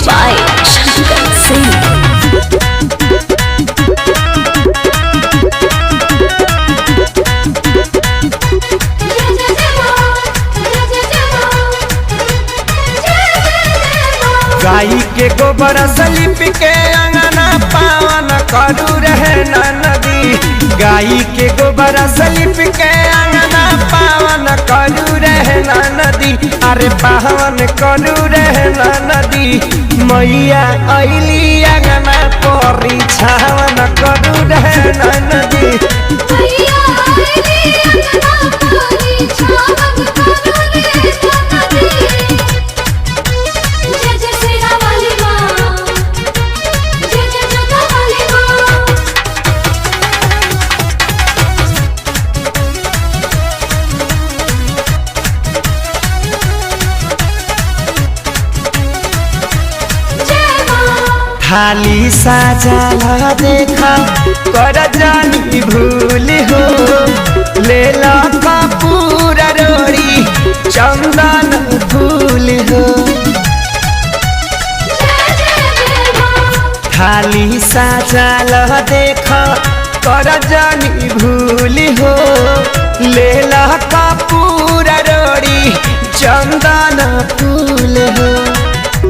by Shankar Singh। गाई के गोबर सलिप के अंगना पावन करू रहे नदी। गाई के गोबर सलिप के अंगना पावन करू रहे नदी। अरे पावन करू रहे नदी। मैया अली अंगना परी छावन करू रहे नदी। थाली साजा देखा कर जानी भूल हो। ले ला कपूर रोड़ी चंदन फूल हो। थाली साजा देखा कर जानी भूल हो। ले ला कपूर रोड़ी चंदन फूल हो।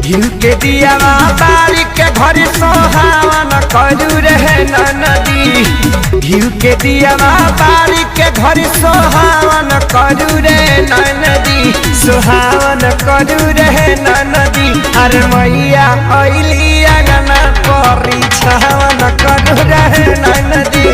घिउ के दिया बारी के घर सोहावन करू रहे नदी। घिउ के दिया बारी के घर सोहावन करू रहे नदी। सोहावन करू रहे नदी। अरे मैया अली अंगना परी छावन करू रहे नदी।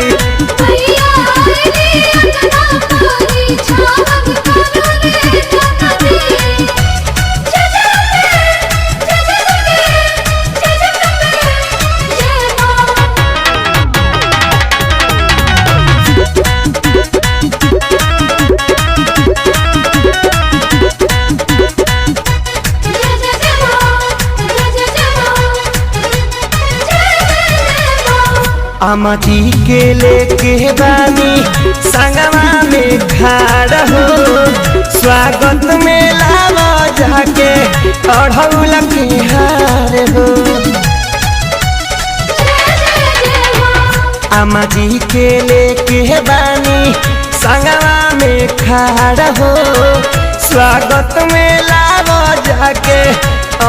अमती के लेके बानी संगमा में खाड़ हो। स्वागत में लावा जाके अढ़ौल के हार हो। अमती के लेके बानी संगमा में खाड़ हो। स्वागत में लावा जाके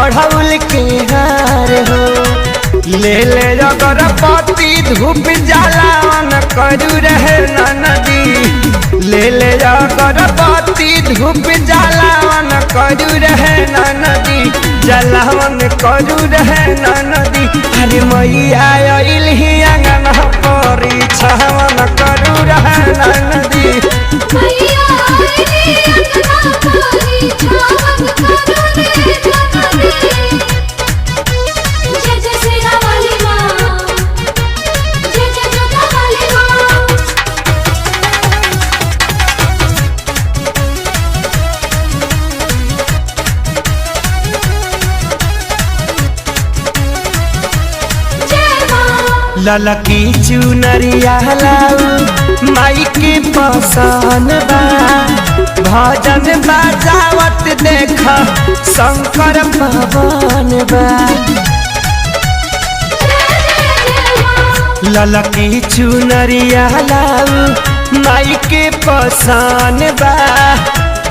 अढ़ौल के हार हो। ले ले अगरबत्ती धूप जलावन करू रहे नदी। ले ले अगरबत्ती धूप जलावन करू रहे नदी। जलावन करू रहे नदी। अरे मैया अइली अंगना परी छावन करू रहे नदी। ललकी चुनरिया लाऊ माई के पसंद बा। भजन बजावत देख शंकर पवन बा। ललकी चुनरिया लाऊ माई के पसंद बा।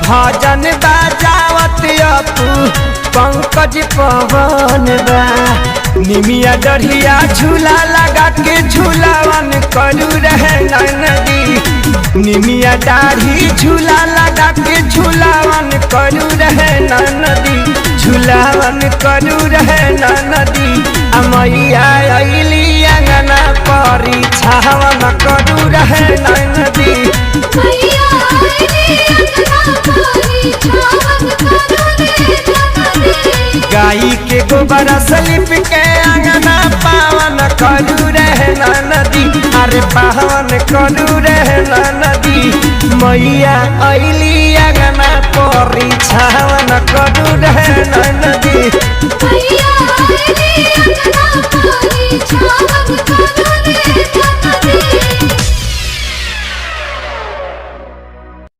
भजन बजावत अपू पंकज पवन बा। निमिया डढ़िया झूला लगा के झूलावन करू रहे नदी। निमिया दाढ़ी झूला लगा के झूलावन करू रहे नदी। झूलावन करू रहे नदी। मैया अइली अंगना परी छावन करू रहे नदी। गाई के गोबर सलिप के अंगना पावन करू रहे नदी। अरे पावन करू रहे नदी। मैया अइली अंगना परी छावन करू रहे नदी।